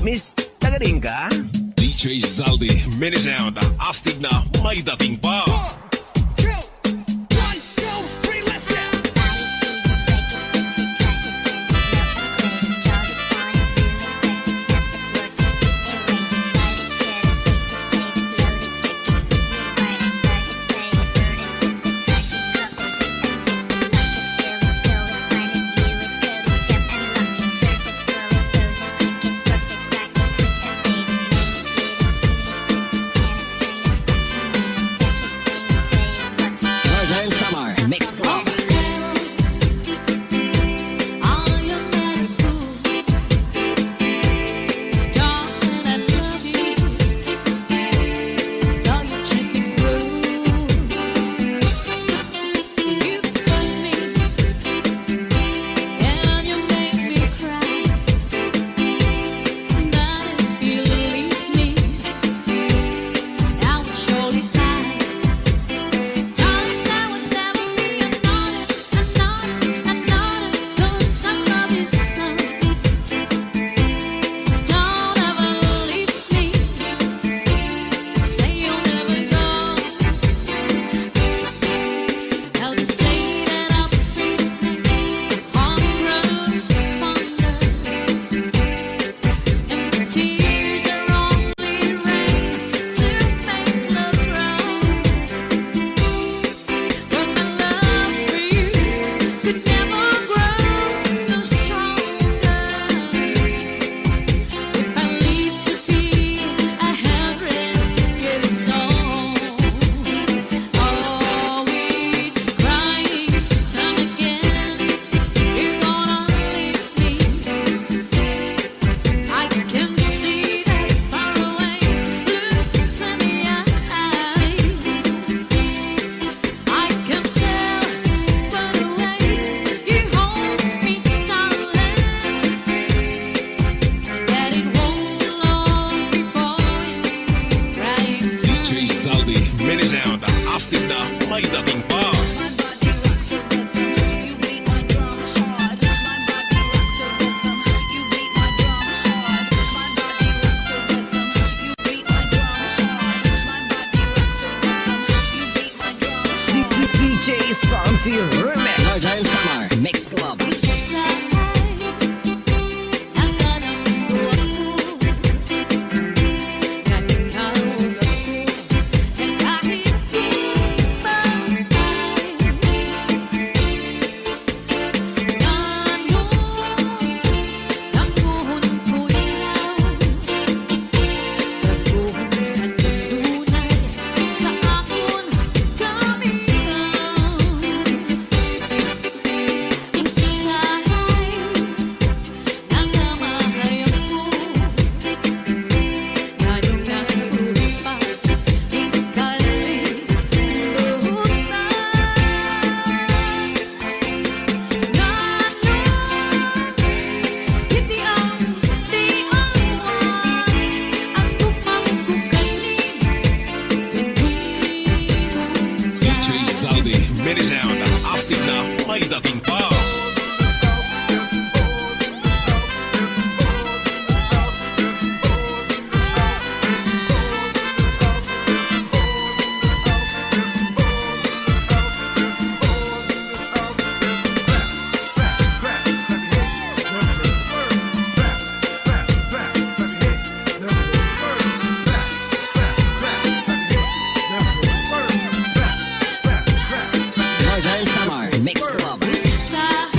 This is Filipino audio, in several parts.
Miss, tagaling ka? DJ Zaldi, mini sound, astig na may dating pa. Mix Club. Mini sound, astig na may dating pa. DJ Santi Remix. Northern Summer Mix Club. Mini sound, astig na may dating pa. Northern Summer Mix Club.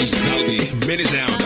Zaldi, mini sound.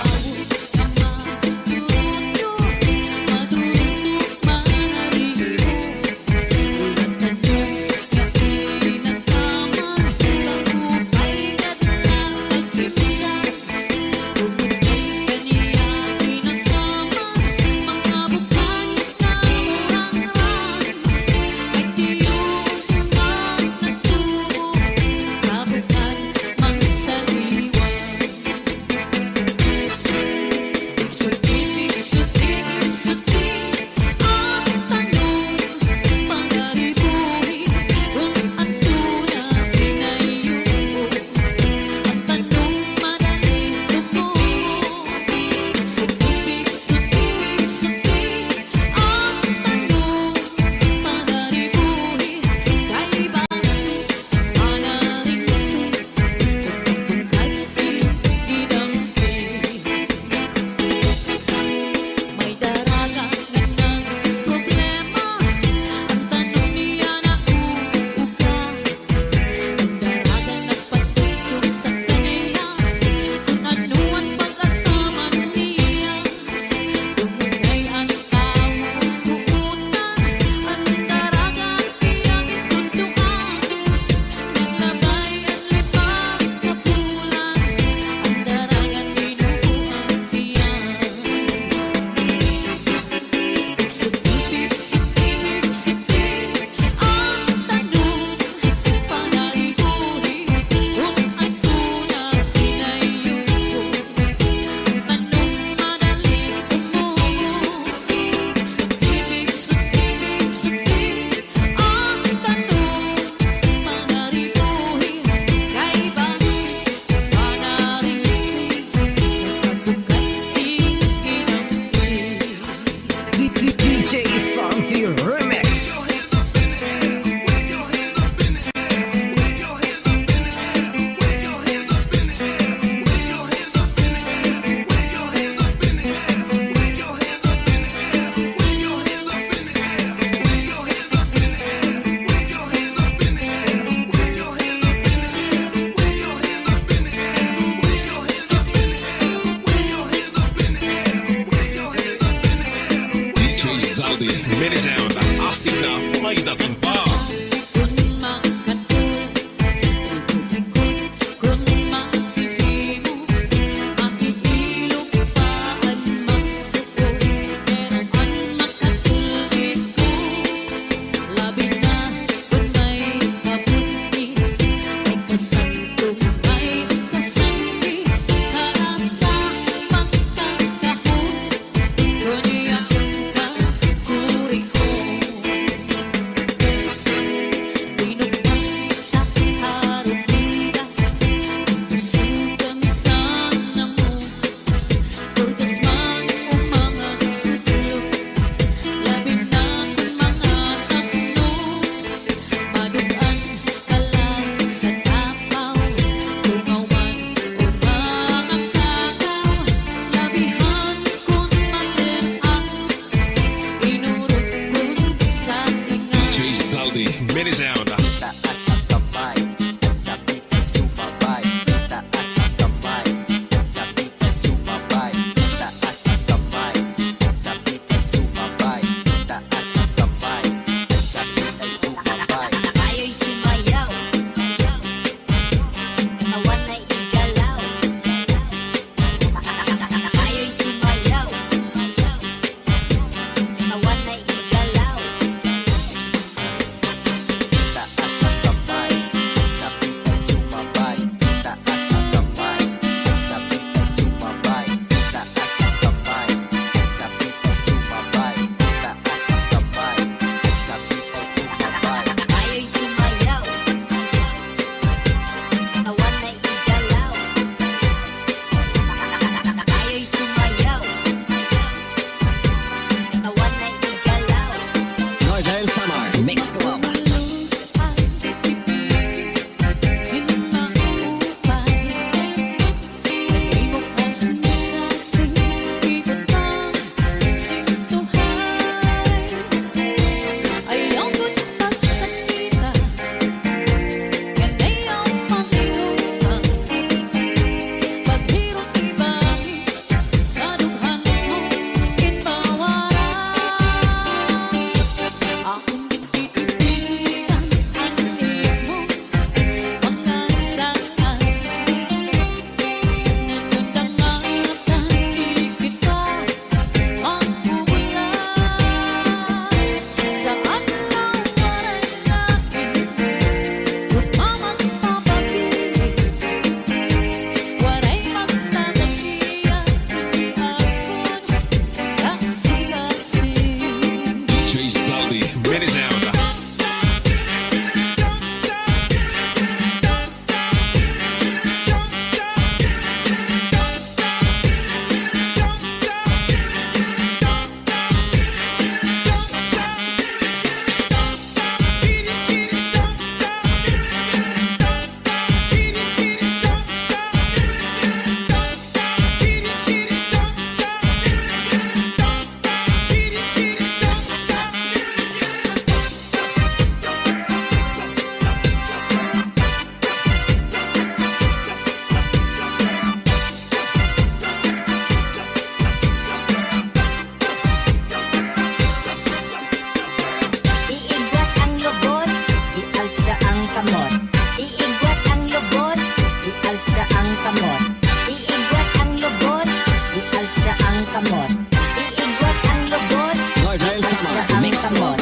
Samot.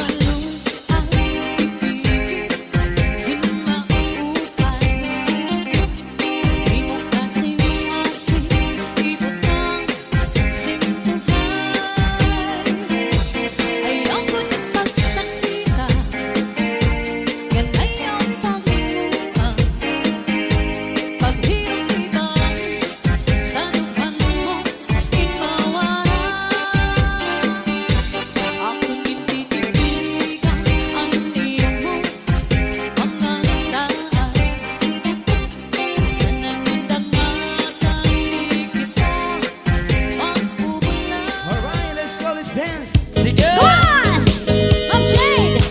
Alright, let's go, let's dance. Sige! One! Ma'am Jade!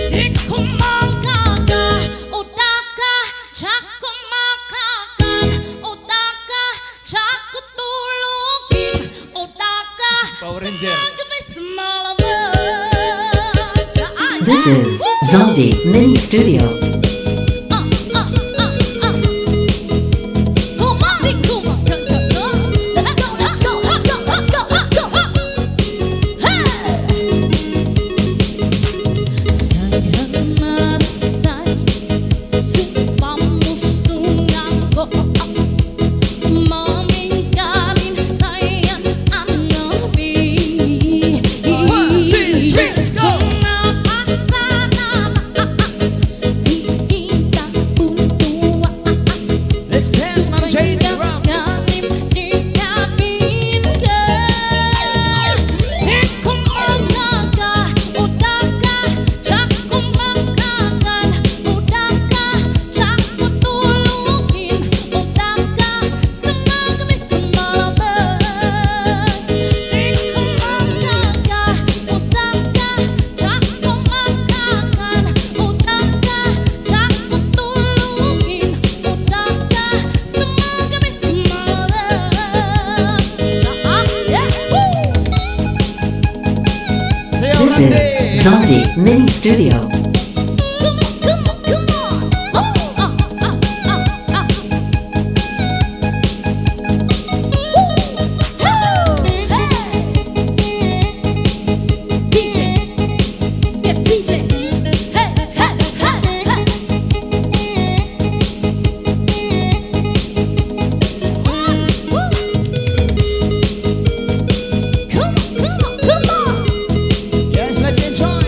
Di ko makaka, udaka, tsaka makakan, udaka, tsaka tulugin, udaka, Power Ranger. sumagabi sa malaman. This is Zombie Mini Studio. Let's go, let's go, let's go, let's go, let's go. Sayang marasay, supamusungan ko. Mamingkanin tayan ang nabi. 1, 2, 3, let's go. Let's dance, Ma'am Jade. Round. Say This is Zombie Mini Studio. Yes, let's enjoy.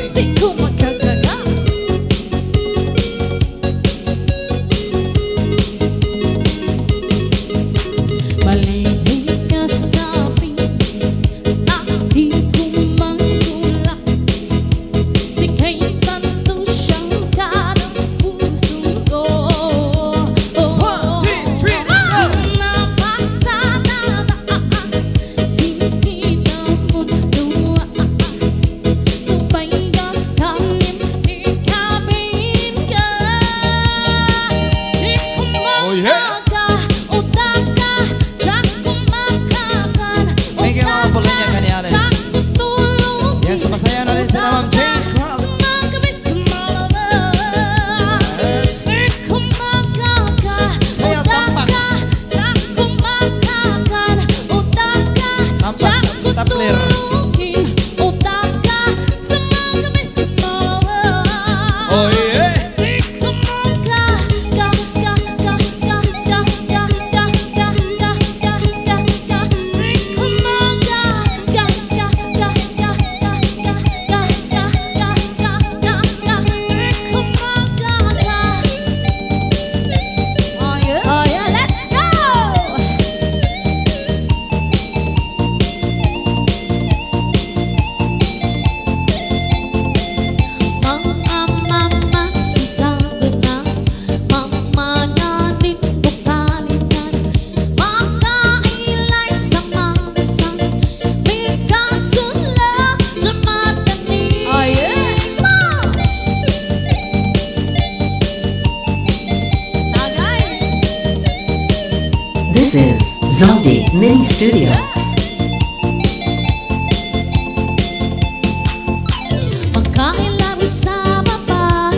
Oh yeah. Thank you mga pulunya Canales. Yan, sumasaya na rin sila Ma'am Jade. Crowd. Yes. Sayaw tampax. Tampax at stapler. Oh yeah. Oh yeah, let's go! Mama, susagot na. Mama natin bukalitan. Makailay sa masan. Bigkasunla sa matanig. Oh yeah! Come on! Tagay! This is Zombie Mini Studio. Magkailawi sa baba,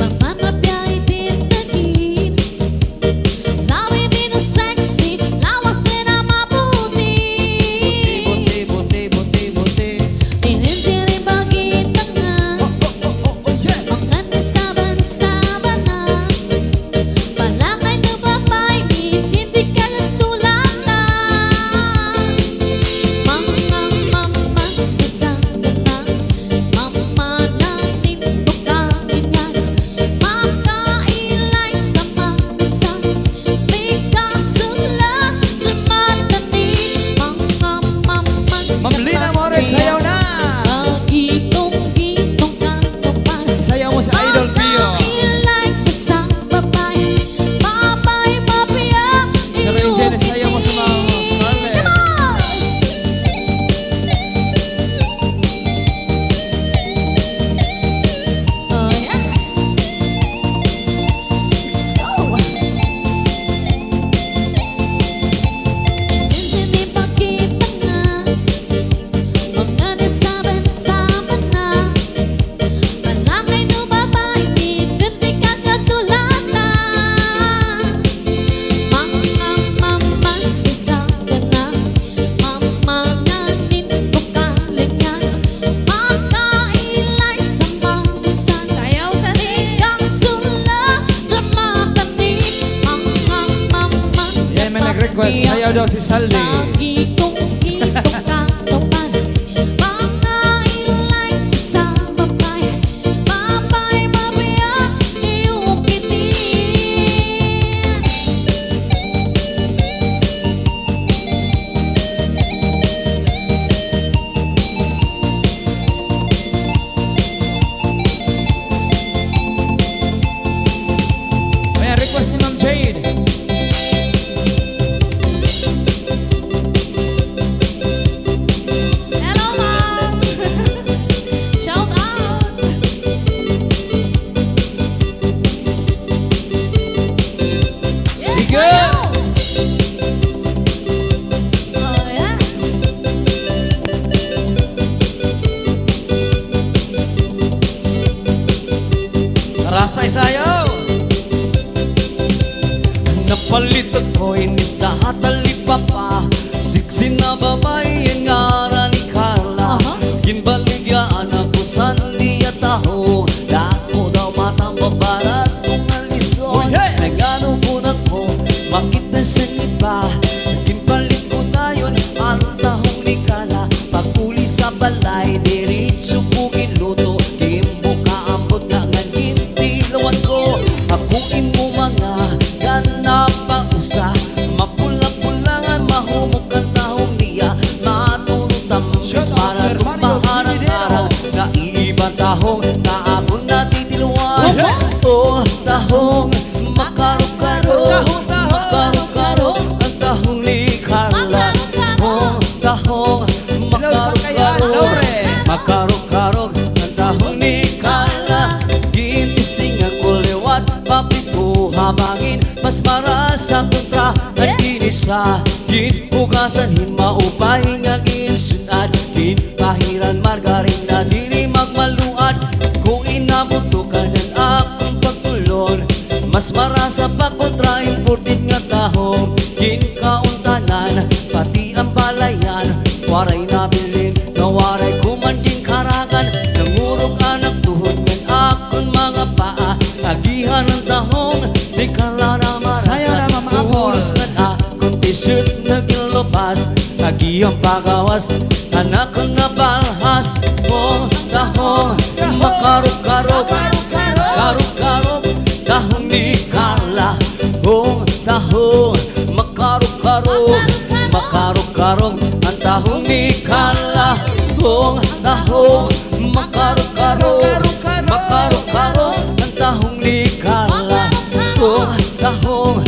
mamanapyay din nagin. Lawi din ang sexy, lawasin request, sayaw daw si Saldi. Pag-itong-itong katawan, mga ilay sa babay, babay, babaya, iyong kitin. Ayan, request ni Ma'am Jade. Hello, Mom! Shout out! Sige! Oh, yeah. Rasay sayaw! Napalit ako'y nisda at alipapa, siksi na babae ang ngaran ni Carla. Ginbaligyan ako sa liya taho, dako daw matang babarat kung alison. Nagano po na ko, makita sa iba, ginbalit ko na yun ang tahong ni Carla. Paguli sa balay, diritso po giluto, gimbuka ambot nga nga gintilawan ko. Akuin mo mga ganap pa usa, mapula-pulangan mahumok ang tahong niya, maturutam Shout out, para Sir Mario tumahan ang Trinidad. tahong na ibang tahong na ako natitiluan. Oh, tahong makarok-karok, makarok-karok ang tahong ni Carla. Oh, tahong Hello, Sakayan, makarok-karok, Laure. makarok-karok ang tahong ni Carla. Ginising ako lewat, papi ko habangin, mas maras ang kontra at kinisa. Ginugasan himaupay nga ginsunad, ginpahiran margarin na diri magmaluad. Kung inabuto ka ng akong pagtulon, mas maras sa pagkontra imported nga tahong. Ginkauntanan, pati ang balayan, waray nabilin, na waray kumanding karangan. Nangurog anak tuhod ng akong mga paa, tagihan ng tahong, di ka lang na marasa. Sayaw na, Mama Apple. Tulos nga na, kung t-shirt na ginlobas, tagihang pagawas, anak ko na balhas. Oh, tahong, makarok-karok, karok-karok, tahong ni Carla. Oh, tahong, makarok-karok, makarok-karok, ang tahong ni Carla. Oh, tahong, makarok-karok, makarok-karok, ang tahong ni Carla. Oh, tahong,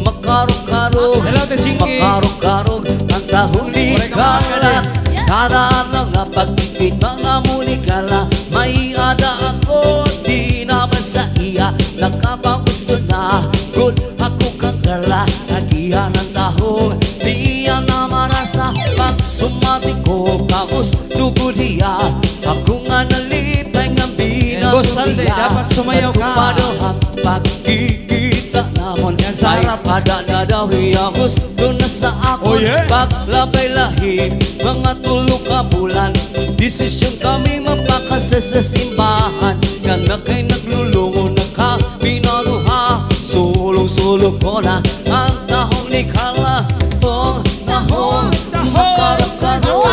makarok-karok, Hello, Tejingi. makarok-karok, ang tahong ni Oray ka, Carla. Makakali. Kada araw nga pagtipid mga muli Carla, may ada ako, di naman sa iya, nakapagusto na, good ako kang Carla. Nagihan ng tahong, di yan na marasa, pag sumati ko, kagusto ko diya, ako nga nalipay ng binang Boss Saldi, dapat sumayaw ka. Padohang pagkikita namon, Yan sa ay harap. padala daw iya, gusto na sa ako. Oh, yeah. Paglabay lahi, mga tulo ka bulan, desisyon kami mapakasa sa simbahan. Nga na kay naglulungo na ka pinaruha, sulong-sulong ko na ang tahong ni Carla. Oh, tahong, makarok-karok,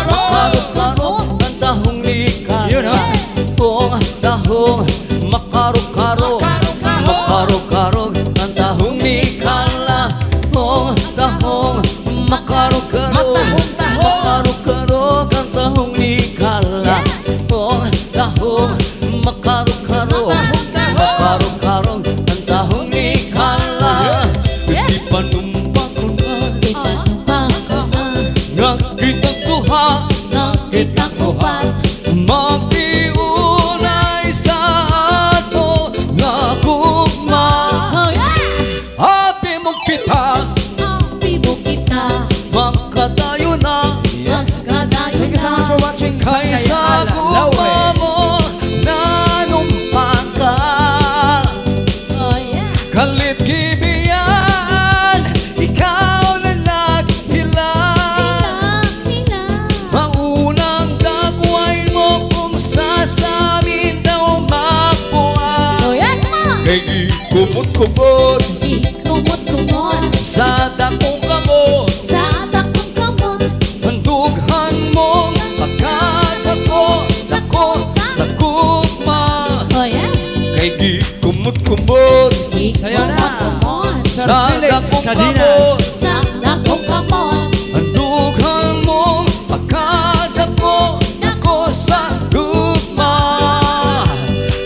makarok-karok, ang tahong ni Carla. Yun, oh. Oh, tahong, makarok-karok, makarok-karok, ang tahong ni Carla. Oh, tahong, makarok-karok, makarok-karok, ang tahong ni Carla. Oh, tahong, makarok-karok, makarok-karok, ang tahong ni Carla. Di pa numpa ko na, nakita ko ha, Nakita ko pa, magtiunay sa ato nga gugma. oh yeah! Habi mo kita, Happy mo kita, magkatayo na, mas kadayo Thank you so much for watching kaysa Sakayan, gugma Laure. mo, nanumpa ka. Oh yeah! Kalit kibiyan, ikaw na naghilang. Hila, Maunang dagway mo kung sasabihin daw mapuan. oh yeah, come on! Kay kumot-kumot Di kumot-kumot, sa dakong kamot. kumot-kumot Sayo na. Sir Sa Felix dakong Cadinas. Sa dakong kamot. Ang dugang mong pagkadako ako sa lugma.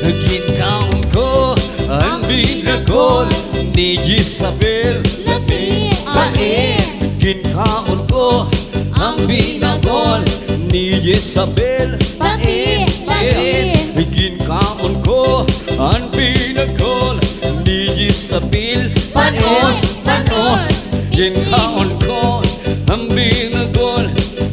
Ginkaon ko ang binagol ni Isabel. Labi. Ae. Ginkaon ko ang binagol ni Isabel. Pae. Labi. Ginkaon ko ang binagol ni Isabel. Panos. Panos. Ginkaon ko ang binagol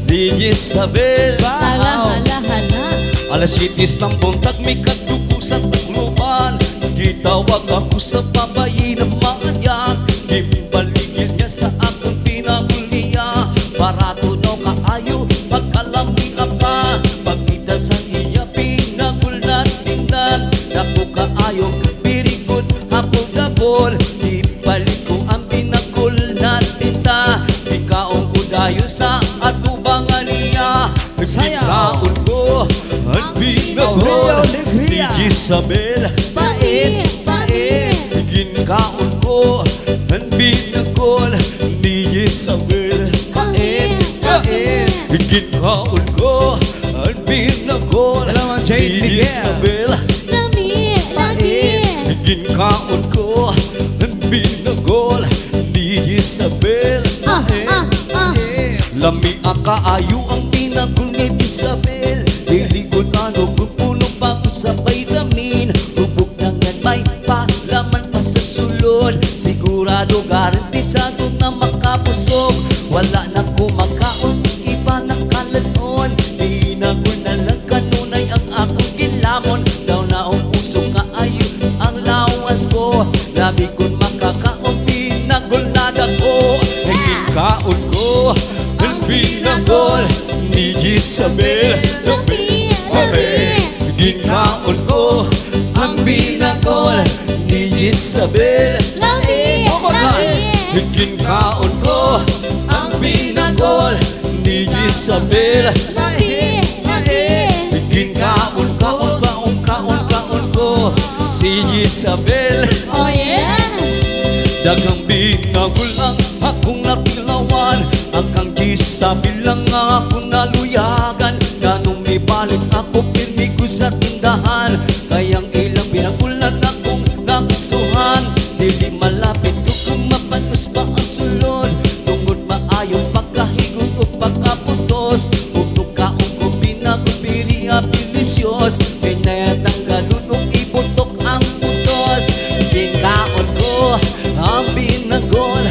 ni Isabel. Hala, hala, hala. Alas 7 isang buntag may katubo sa tagluban. Gitawag ako sa babayi na maanyak. Gibaligyan niya sa akong pinaguliya. Barato daw kaayo pagkalami pa. Pagkita sa iya pinagulan tingnan. Naku kaayo pirikot hapog-gabol. Ibalik ko ang pinagul na tinta. Ikaon ko dayo sa atubangan niya. Ikaon ko ang pinagul ni Isabel. Pae. Pae. Ginkaon ko ang binagol ni Isabel. Pae. Pae. Ginkaon ko ang binagol Hello, Ma'am Jane ni Miguel. Isabel. Labi. Labi. Ginkaon ko ang binagol ni Isabel. Lami ang kaayo ang pinagol ni Isabel. Diligod ano kung puno pa ko sa vitamin. Hubog na yan may palaman pa sa sulod. Sigurado garantisado na makapusok. Wala na kumakaon, iba na kalanon. Pinagol na lang kanunay ang akong gilamon. Daw na ang puso kaayo ang lawas ko. Labi kong makakaon, pinagol na dako. Naging ko ang binagol ni Isabel. Labi. Labi. Ginkaon ko ang binagol ni Isabel. Labi. Labi. Ginkaon ko ang binagol ni Isabel. Labi. Labi. Ginkaon kaon ko si Isabel. Oh yeah. Dagang binagol ang akong napilawan. Ang kang Isabel lang akong naluyagan. Ganong may balik ako pirmi ko sa tindahan. Kayang ilang binagulan akong nagustuhan. Dili malapit ko kung mapatos pa ang sulod. Tungod maayong pagkahigot o pagkaputos. Ugtog kaong ko binagol piriha pilisyos. Pinatanggalun o ibutok ang putos. Ginkaon ko ang binagol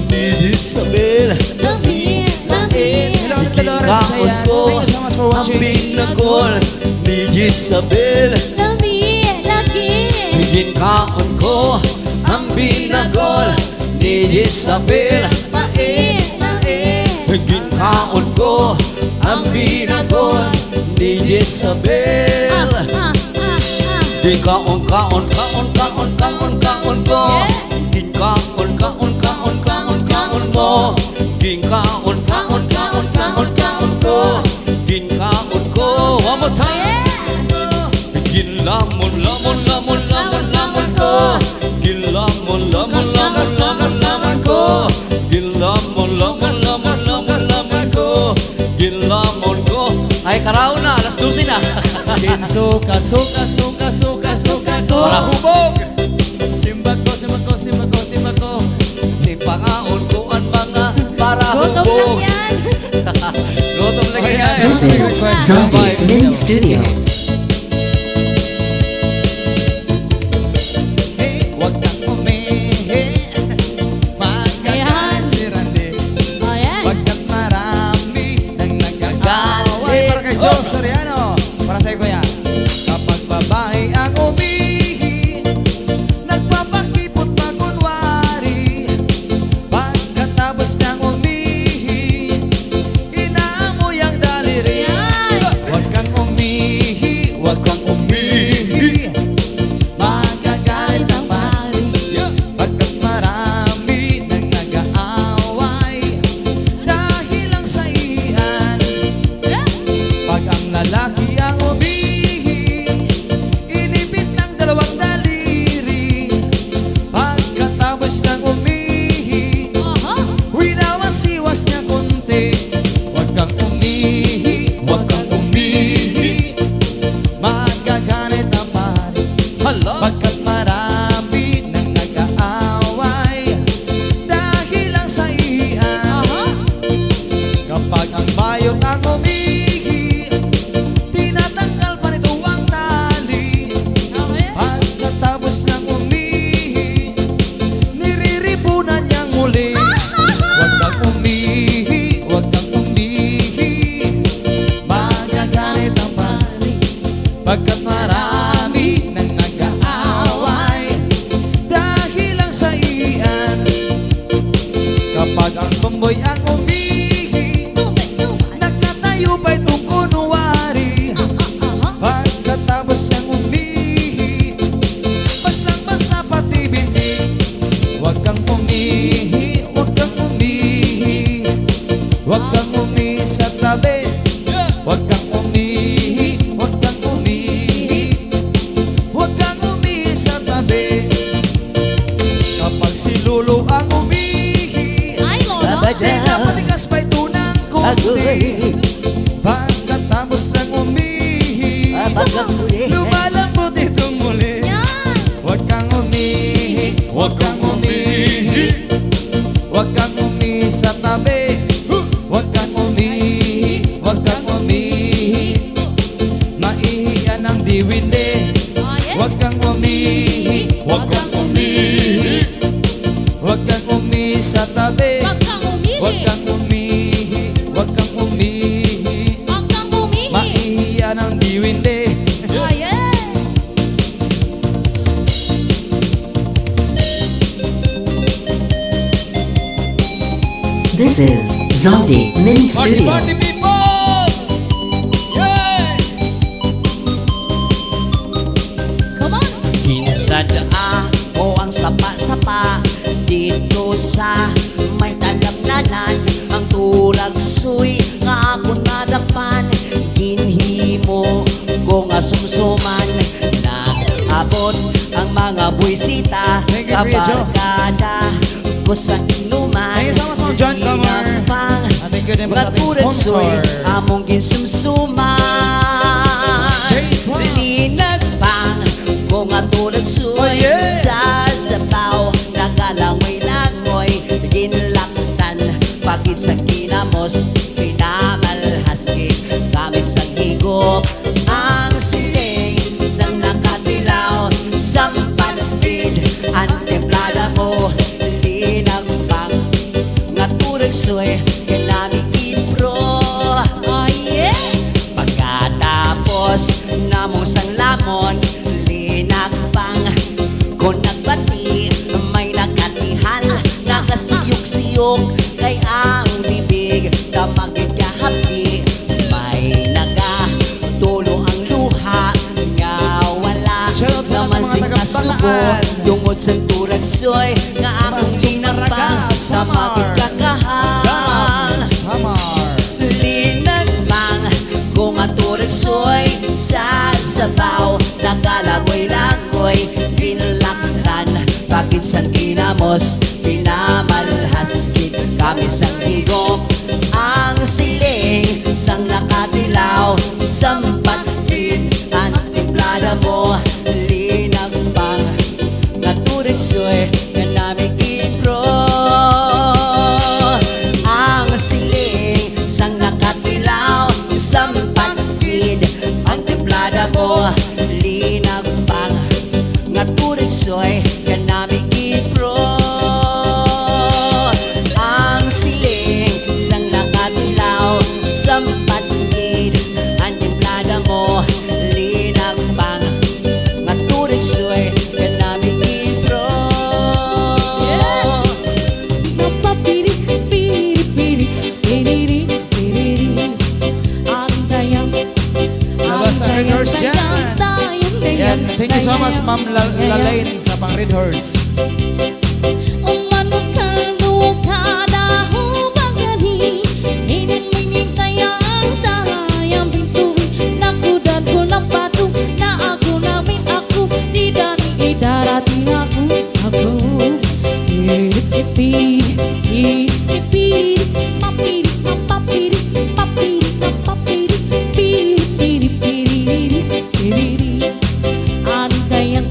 ni Isabel. Labi. Labi. Hello, Dolores Sayas. Thank you so much for Ang watching. binagol ni Isabel. Labi. Labi. Ginkaon ko ang binagol ni Isabel. Pae. Pae. Ginkaon ko ang binagol ni Isabel. Di kaon ko. Ginkaon mo. Ginkaon ko. Ginkaon ko. One more time. Ginlamon ko. Ginlamon ko. Ginlamon ko. Ay karaw na, alas 12 na. Suka ko. Para hubog. Simbag ko. Ipangaon ko ang mga para Gutom lang hubog. yan. Gutom lang yan. This is Zombie Mini Studio. Hey, wag kang umihi. Magagalit si Randy. Oh yeah. Pagkat marami nang nagagalit. Para kay Joe Soriano. Para sa'yo kuya. Kapag babae ang umihi, nagpapakipot pa kunwari. Pagkatapos ng umihi, inaamoy ang daliri. Yan. Huwag kang umihi. Pagkat marami nang nag-aaway dahil lang sa iyan. Kapag ang bayot ang umihi, tinatanggal pa nito ang tali. Pagkatapos ng umihi, niriripunan niyang muli. Huwag kang umihi, huwag kang umihi, magagamit ang pari. Pagkat marami nang nag-aaway dahil lang sa iyan. Kapag ang tumboy ang umihi, nagkatayo pa itong kunwari. Pagkatapos ang umihi, basang-basa pati bibig. Huwag kang umihi, huwag kang umihi, huwag kang umihi sa tabi. Huwag kang umihi, huwag kang umihi, huwag kang umihi sa tabi. Kapag si Lolo ang umihi, Ay, Lolo. pinapatigas pa ito ng konti. Pagkatapos ang umihi, lumalambot itong muli. Yan. Huwag kang umihi, huwag kang umihi, huwag kang umihi sa tabi. Huwag kang umihi, huwag kang umihi, maihiyan ang diwindi. Huwag kang umihi, huwag kang umihi, huwag kang umihi sa tabi. Huwag kang umihi. Huwag kang umihi, huwag kang umihi, Huwag kang umihi. maihiyan ang diwindi. Ayan. This is Zaldi Mini Studio. Come on. Kinsadaan ko ang sapa-sapa dito sa may talamnanan. Ang tulagsoy nga ako nadakpan, ginhimo ko nga sumsuman. Nag-abot ang mga buwisita, Thank you, Kuya Joe. kabarkada ko sa inuman. Thank you so much, Ma'am John Camar. Linapang At thank you din po sa ating Naturagsoy, sponsor. among ginsumsuman. J-Pop. Linagpang kung atulagsoy, Oh, yeah. sa sabaw nagalangoy-langoy, ginlaktan pagit sa kinamos, pinamalhaski kami sa higop. Ang siling sang nakatilaw, sampatid ang templada mo. Linagpang naturagsoy, kinami ipro. Ayan. Pagkatapos namong sang lamon, linakpang kung nagbati, may nakatihan, nakasiyok-siyok kay ang bibig, tamagid kahapi, may nagatulo ang luha, nga wala Shoutout sa naman mga sing taga-Balaan. kasubo, tungod sa turagsoy, nga ako sinakpang, tamagid kakahang. Samar. Linagpang kung aturagsoy, sa sabaw nagalagoy-langoy, pinlaktan bakit sa kinamos, pinamalhaskit kami sa higop. Ang siling sang nakatilaw, sampatid ang templada mo. Linagpang naturagsoy, kanami kipro. Ang siling sang nakatilaw, sampatid ang templada mo. Linagpang naturagsoy, kanami kipro. Ang siling sang nakatilaw, sampatid ang templada mo. Linagpang naturagsoy, kanami kipro. Napapiri, piri, piri, piriri, piriri. Ang dayang, Labas ang Red Horse yan. Yan. Thank you so much, Ma'am Lalaine sa pang Red Horse. Umano kaldo kada hubagani, minit-minit tayang tayang pintuin. Nakudan ko ng pato, na ako namin ako, di dani idarating ako. Iripipi, iripipi, papiri, papiri, papiri, papiri, piri, piri, piri, piri, piri. Ang dayang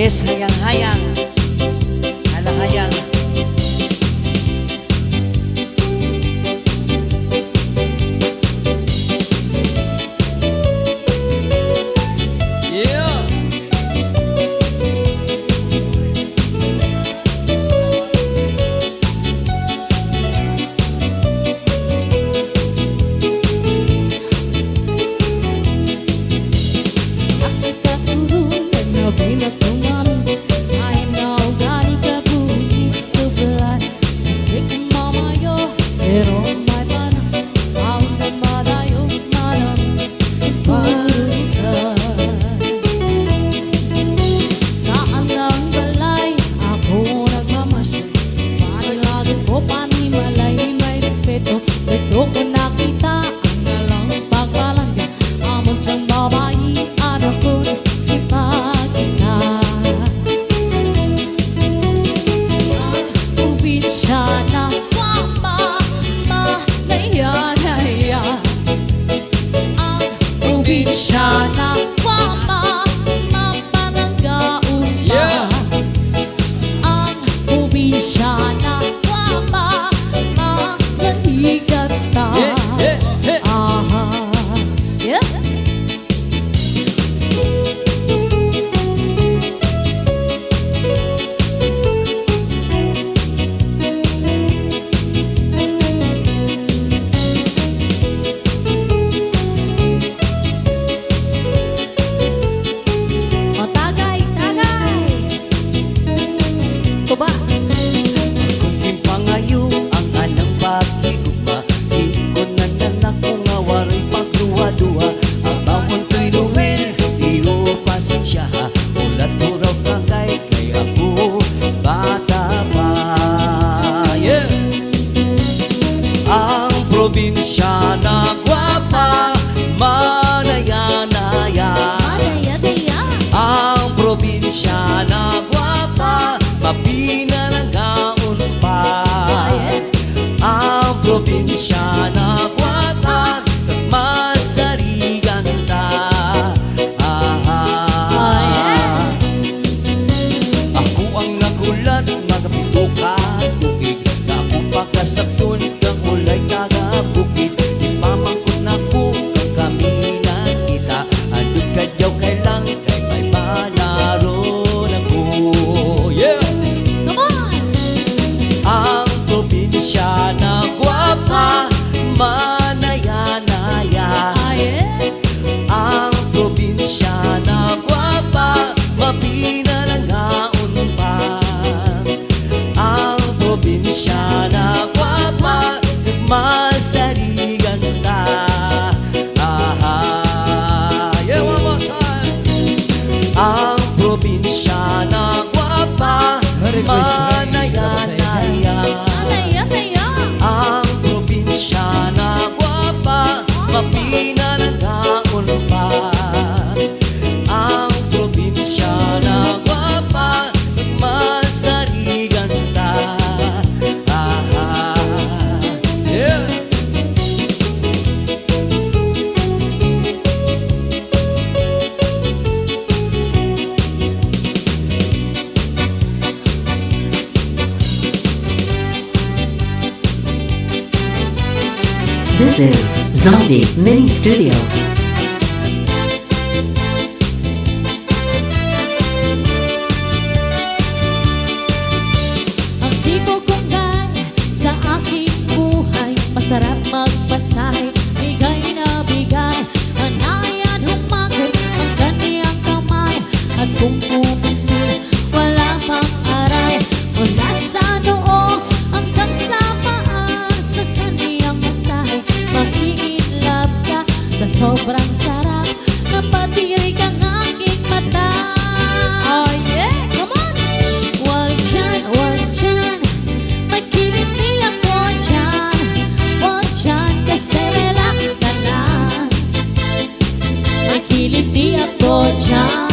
Yes, hayang-hayang. Halang-hayang. Yeah. Ito ko nakita ang nalang pagbalangga amang siyang babae ano ko ipagkita ang probinsya na mama naya ang probinsya na mama mananggaon pa ang probinsya na mama masaligat ta aha yeah. O tagay tuba Kung kimpangayo ang anang pagigugma, ikon na nanak ko nga waray pagduwa-duwa. Ang bawon ko'y luwil, iyo pasensya ha. Ulat ko raw kakay, kay ako bata pa. Yeah. Ang probinsya na gwapa, manaya-naya. Ang probinsya na gwapa, mapinananggaon pa. Ang probinsya na gwapa, masarigan ta. Ako ang nagulat, magapito ka bukid. Na ako pagkasabton, kang ulay tagabukid. Ipamangkot na ko, kang kami nakita. Andun ka daw kailang, kay may malaro na ko. Yeah! come on Ang probinsya na gwapa, manaya-naya. Ang probinsya na gwapa, mapinananggaon pa. Ang probinsya na gwapa, masarigan ta. Yeah, one more time. Ang probinsya na gwapa, manaya-naya. Ang probinsya na gwapa, mapinananggaon pa. Ang probinsya na gwapa, masarigan ta. Yeah. This is Zaldi Mini Studio. Ang di ko kunggay sa aking buhay, masarap magpasahe, bigay na bigay. Anayan humakot ang kaniyang kamay, at kung umisil, wala pang aray. Mula sa noo hanggang sa paa, sa kaniyang masahe, mai-inlove ka na sobrang sarap, napatirig ang aking mata. Oh yeah, come on! Wag dyan, magkiliti ako dyan. Wag dyan, kasi relax ka lang. Magkiliti ako dyan.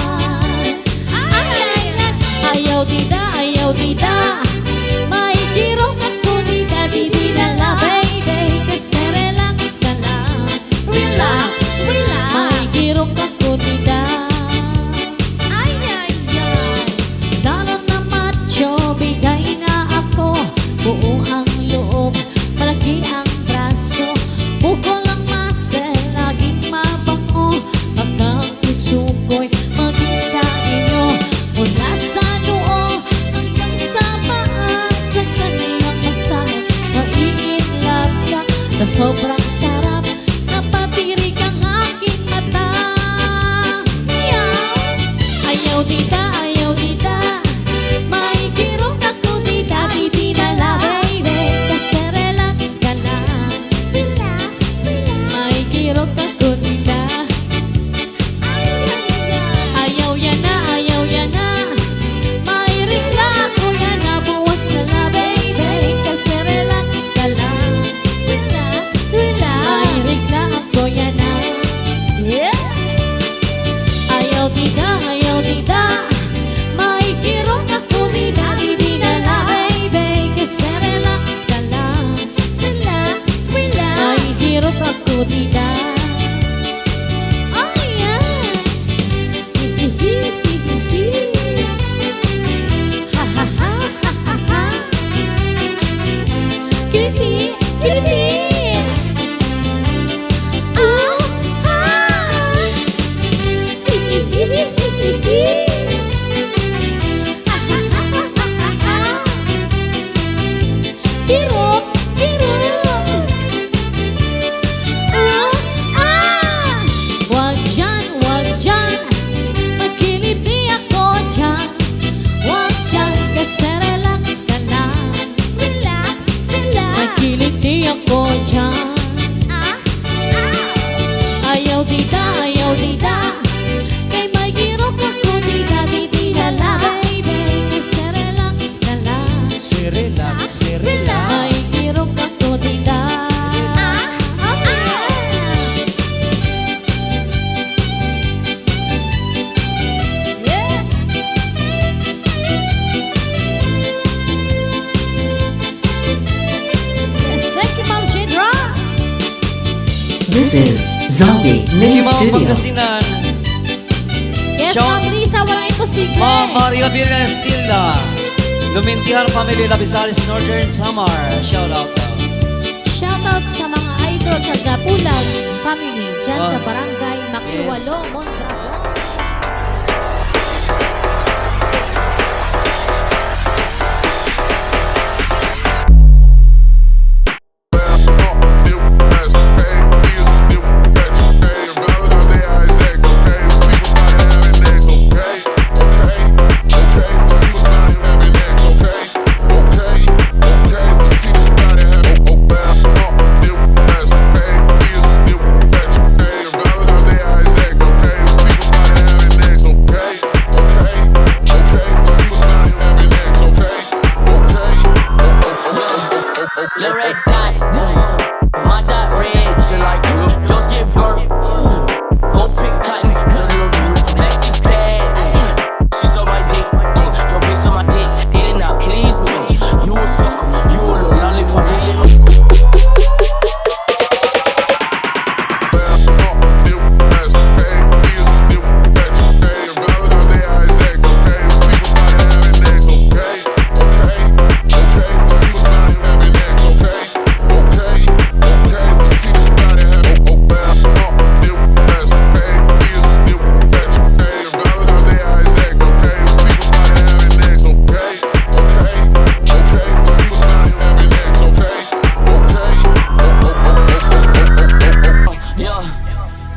tita, ayaw tita. May kirot ako tita, titi na la baby. Kasi relax ka lang. Relax, relax. May kirot ako tita. Ayaw yan na, ayaw yan na. May ringla ako yan na, buwas na la baby. Kasi relax ka lang. Relax, relax. May ringla ako yan na. Yeah. Ayaw tita, ayaw tita. May kirot ako tita, titi na la baby. Kasi relax ka lang. Relax, relax. May kirot ako tita. Oh yeah. Hihihihihi. Ha ha ha ha ha ha. Kitty, kitty. Oh, ah. Hihihihihi. Ha ha ha ha ha ha. Kirot, kirot. Ah, ah. Wag dyan. Magkiliti ako dyan. Wag dyan, kasi relax ka lang. Relax, relax. Magkiliti ako dyan. Ah, ah. Ayaw tita, ayaw tita. Kay may kirot ako tita, titi na la baby. Kasi relax ka lang. Si relax, si relax. May kirot ako tita. Yeah. Yes, thank you, Ma'am Chidra. This is Zombie Sige Mini mga Studio. Pangasinan. Yes, Sean. Ma'am Lisa, walang imposible. Ma'am Maria Villas Silva. Lumintihar Family Labisaris Northern Samar. Shout out daw. Shoutout sa mga idol sa Gapulag family dyan sa Ah. Barangay Makiwalo, Mondragon. The red dot, my dot red, she like you. Yours get burnt. Go pick cotton, little Lexi pad. She's on my dick, your bitch on my dick. It did not please me. You a sucker, you a little lollipop.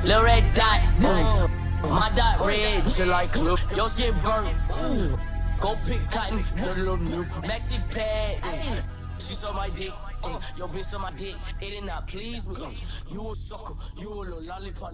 Little red dot, my dot red, she like you. Yours get burnt. Go pick cotton, little Maxi pad. She's on my dick, your bitch on my dick. It did not please me. You a sucker, you a little lollipop.